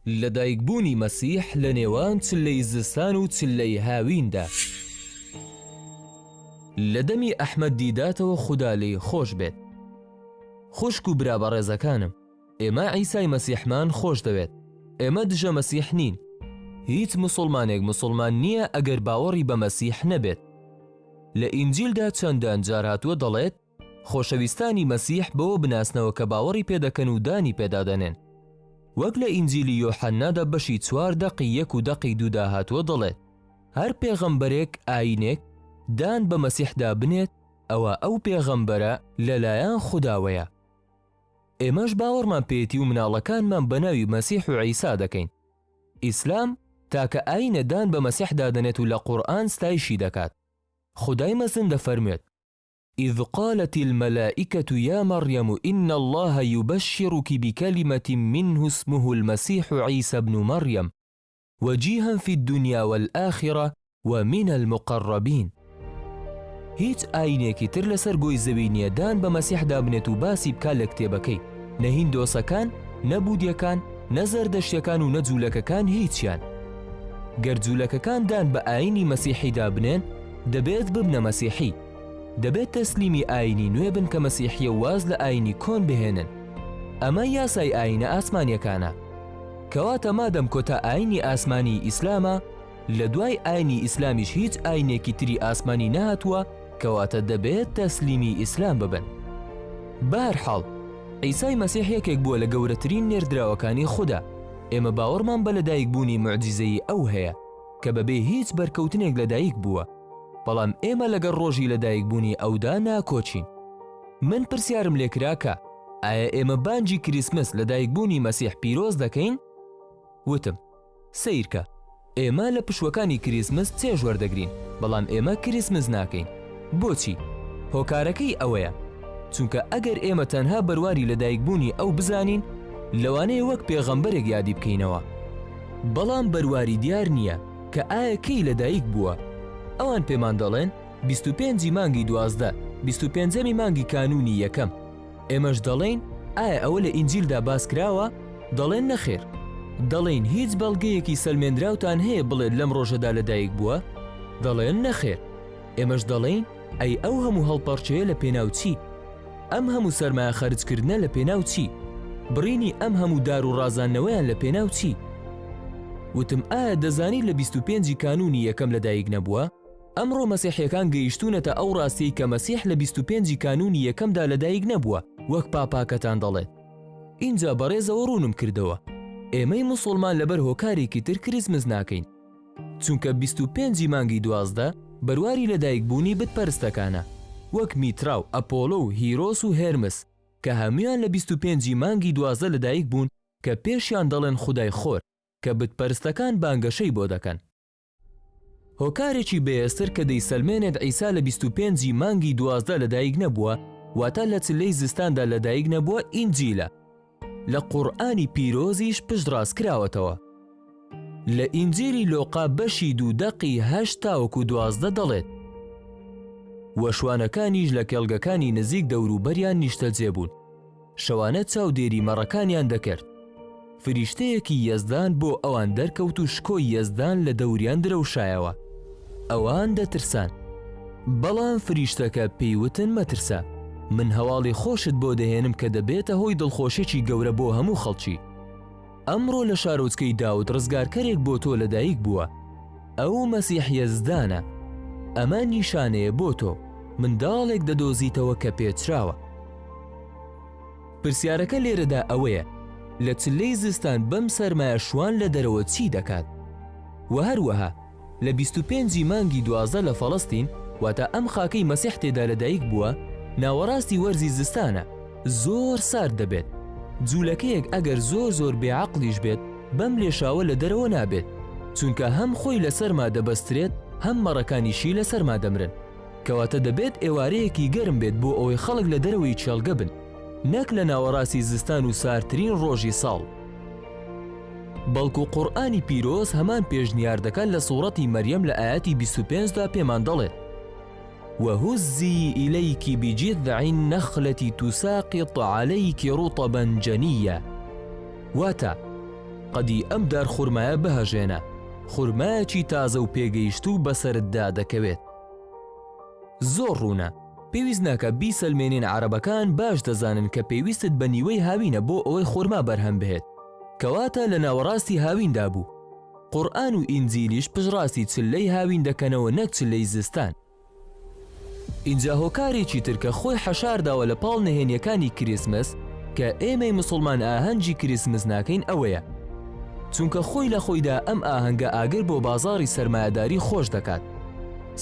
لەدایکبوونی مەسیح لە نێوان چلەی زستان و چلەی هاویندا. لە دەمی ئەحمەد دیداتەوە خودا لێی خۆش بێت. خوشک و برا بەڕێزەکانم، ئێمە عیسای مەسیحمان خۆش دەوێت. ئێمە دژە مەسیح نین. هیچ مسلمانێک مسلمان نییە ئەگەر باوەڕی بە مەسیح نەبێت. لە ئینجیلدا چەندان جار هاتووە دەڵێت خۆشەویستانی مەسیح بەوە بناسنەوە کە باوەڕی پێدەکەن و دانی پێدادەنێن. وەک لە ئینجیلی یۆحەنادا بەشی 4 دەقی 1 و دەقی 2 دا هاتووە دەڵێت هەر پێغەمبەرێک ئاینێک دان بە مەسیحدا بنێت ئەوە ئەو پێغەمبەرە لەلایەن خوداوەیە. ئێمەش باوەڕمان پێێتی و مناڵەکانمان بە ناوی مەسیح و عیسا دەکەین. ئیسلام تاکە ئاینە دان بە مەسیحدا دەنێت و لە قورئان ستایشی دەکات. خدای مەزن دەفەرمێت إذ قالت الملائكة يا مريم إن الله يبشرك بكلمة منه اسمه المسيح عيسى بن مريم وجيها في الدنيا والآخرة ومن المقربين. هیچ ئاینێکی تر لەسەر گۆی زەوی نییە دان بە مەسیحدا بنێت و باسی بکات لە کتێبەکەی، نە هیندۆسەکان، نە بودیەکان، نە زەردەشتیەکان و نە جوولەکەکان هیچیان. گەر جوولەکەکان دان بە ئاینی مەسیحیدا بنێن دەبێت ببنە مەسیحی، دەبێت تەسلیمی ئاینی نوێ بن کە مەسیحیە واز لە ئاینی کۆن بهێنن. ئەمە یاسای ئاینە ئاسمانیەکانە. کەواتە مادەم کۆتا ئاینی ئاسمانی ئیسلامە، لە دوای ئاینی ئیسلامیش هیچ ئاینێکی تری ئاسمانی نهاتووە، کەواتە دەبێت تەسلیمی ئیسلام ببن. بەهەرحاڵ عیسای مەسیح یەکێک بووە لە گەورەترین نێردراوەکانی خوددا. ئێمە باوەڕمان بە لەدایکبوونی موعجیزەی ئەو هەیە کە بەبێ هیچ بەرکەوتنێک لەدایک بووە، بەڵام ئێمە لەگەڵ ڕۆژی لەدایکبوونی ئەودا ناکۆچین. من پرسیارم لێکرا کە ئایا ئێمە بانجی کریسمس لەدایکبوونی مەسیح پیرۆز دەکەین؟ وتم سیرکە ئێمە لە پشوەکانی کریسمس چێژ وەردەگرین، بەڵام ئێمە کریسمس ناکەین. بۆچی؟ هۆکارەکەی ئەوەیە چونکە ئەگەر ئێمە تەنها بەرواری لەدایکبوونی ئەو بزانین لەوانەیە وەک پێغەمبەرێک یادی بکەینەوە، بەڵام بەرواری دیار نییە کە ئایا کەی لەدایک بووە. ئەوان پێمان دەڵێن 25 مانگی 12، 25 مانگی کانونی یەکەم. ئێمەش دەڵێن ئایا ئەوە لە ئینجیلدا باس کراوە؟ دەڵێن نەخێر. دەڵێن هیچ بەڵگەیەکی سەلمێنراوتان هەیە بڵێت لەم ڕۆژەدا لەدایک بووە؟ دەڵێن نەخێر. ئێمەش دەڵێن ئەی ئەو هەموو هەڵپەرچەیە لە پێناو چی؟ ئەم هەموو سەرمایە خەرجکردنە لە پێناو چی؟ بڕینی ئەم هەموو دار و ڕازاندنەوەیان لە پێناو چی؟ وتم ئایا دەزانی لە 25 کانونی یەکەم لەدایک نەبووە؟ ئەمڕۆ مەسیحیەکان گەیشتونەتە ئەو ڕاستیی کە مەسیح لە 25 کانونی یەکەمدا لەدایک نەبووە وەک پاپاکەتان دەڵێت. اینجا بەڕێزەوە ڕوونم کردەوە ئێمەی موسڵمان لەبەر هۆکارێکی تر کریسمس ناکەین، چونکە 25 مانگی 12 بەرواری لەدایکبوونی بتپەرستەکانە وەک میترا و ئەپۆلۆ و هیرۆس و هێرمس کە هەمویان لە 25 مانگی 12 لەدایک بوون کە پێشیان دەڵێن خودای خۆر کە بتپەرستەکان بانگەشەی بۆ دەکەن. هۆکارێکی بەهێزتر کە دەیسەلمێنێت عیسا لە 25 مانگی 12 لەدایک نەبووە واتە لە چلەی زستاندا لەدایک نەبووە ئینجیلە. لە قورئانی پیرۆزیش پشتڕاست کراوەتەوە. لە ئینجیلی لۆقا بەشی 2 دەقی 8 تاوەکو 12 دەڵێت وەشوانەکانیش لە کێڵگەکانی نزیک دەوروبەریان نیشتەجێ بوون، شەوانە چاودێری مەڕەکانیان دەکرد. فریشتەیەکی یەزدان بۆ ئەوان دەرکەوت و شکۆی یەزدان لە دەوریان درەوشایەوە. ئەوان دەترسان، بەڵام فریشتەکە پێیوتن مەترسە، من هەواڵی خۆشت بۆ دەهێنم کە دەبێتە هۆی دڵخۆشێکی گەورە بۆ هەموو خەڵکی. ئەمڕۆ لە شارۆچکەی داوت ڕزگارکەرێک بۆ تۆ لەدایک بووە، ئەو مەسیح یەزدانە. ئەمە نیشانەیە بۆ تۆ، منداڵێک دەدۆزیتەوە کە پێچراوە. پرسیارەکە لێرەدا ئەوەیە لە چلەی زستان بەم سەرمایە شوان لە دەرەوە چی دەکات؟ و هەروەها لە 25 مانگی 12 لە فەڵەستین واتە ئەم خاکەی مەسیح تێدا لەدایک بووە، ناوەڕاستی وەرزی زستانە، زۆر سارد دەبێت. جوولەکەیەک ئەگەر زۆر بێعەقلیش بێت بەم لێشاوە لە دەرەوە نابێت، چونکە هەم خۆی لە سەرما دەبەسترێت هەم مەڕەکانیشی لە سەرما دەمرن، کەواتە دەبێت ئێوارەیەکی گەرم بێت بۆ ئەوەی خەڵک لە دەرەوەی چێڵگە بن، نەک لە ناوەڕاستی زستان و ساردترین ڕۆژی ساڵ. بەڵکو قورئانی پیرۆز هەمان پێشنیاردەکان لە سوورەتی مەریەم لە ئاەتی 25 دا پێمان دەڵێت وهزي إليك بجذع النخلة تساقط عليك رطبا جنيا. واتا قەدی ئەم دار خورمایە بەهەژێنە، خورمایەکی تازە و پێگەیشت و بەسەرتدا دەکەوێت. زۆر ڕوونە، پێویست ناکە بیسەلمێنین عەرەبەکان باش دەزانن کە پێویستت بە نیوەی هاوینە بۆ ئەوەی خورما بەرهەم بهێت، کەواتە لە ناوەڕاستی هاویندا بوو. قورئان و ئینجیلیش پشڕاستی چلەی هاوین دەکەنەوە نەک چلەی زستان. اینجا هۆکارێکی تر کە خۆی حەشارداوە لە پاڵ نهێنیەکانی کریسمس کە ئێمەی مسلمان ئاهەنگی کریسمس ناکەین ئەوەیە، چونکە خۆی لە خۆیدا ئەم ئاهەنگە ئاگر بۆ بازاڕی سەرمایەداری خۆش دەکات.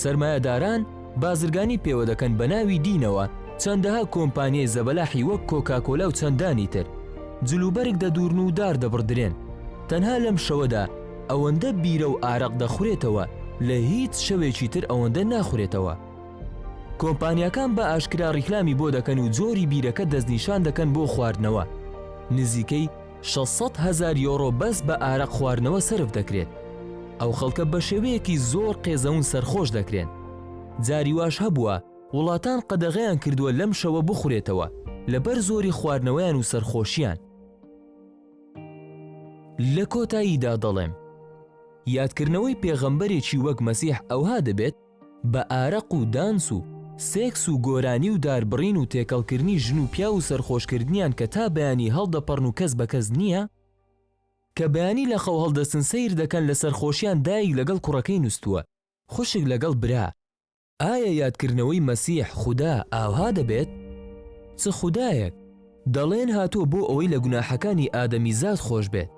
سەرمایەداران بازرگانی پێوە دەکەن بە ناوی دینەوە چەندەها کۆمپانیای زەبەلاحی وەک کۆکاکۆلا و چەندانی تر، جلوبەرگ دەدورن و دار دەبڕدرێن. تەنها لەم شەوەدا ئەوەندە بیرە و ئارەق دەخورێتەوە لە هیچ شەوێکی تر ئەوەندە ناخورێتەوە. کۆمپانیەکان بە ئاشکرا ڕیکلامی بۆ دەکەن و جۆری بیرەکە دەستنیشان دەکەن بۆ خواردنەوە. نزیکەی 600,000 یۆرۆ بەس بە ئارەق خواردنەوە سرف دەکرێت. ئەو خەڵکە بە شێوەیەکی زۆر قێزەون سەرخۆش دەکرێن. جاری واش هەبووە وڵاتان قەدەغەیان کردووە لەم شەوە بخورێتەوە لەبەر زۆری خواردنەوەیان و سەرخۆشیان. لە کۆتاییدا دەڵێم یادکردنەوەی پێغەمبەرێکی وەک مەسیح ئەوها دەبێت بە ئارەق و دانس و سێکس و گۆرانی و داربڕین و تێکەڵکردنی ژن و پیا و سەرخۆشکردنیان کە تا بەیانی هەڵدەپەڕن و کەس بە کەس نییە، کە بەیانی لە خەو هەڵدەستن سەیر دەکەن لە سەرخۆشیان دایک لەگەڵ کوڕەکەی نووسووە، خوشک لەگەڵ برا. ئایا یادکردنەوەی مەسیح خودا ئاوها دەبێت؟ چ خودایەک دەڵێن هاتووە بۆ ئەوەی لە گوناحەکانی ئادەمیزاد خۆش بێت،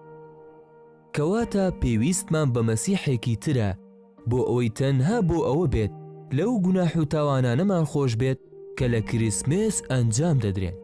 کەواتە پێویستمان بە مەسیحێکی ترە بۆ ئەوەی تەنها بۆ ئەوە بێت لەو گوناح و تاوانانەمان خۆش بێت کە لە کریسمس ئەنجام دەدرێن.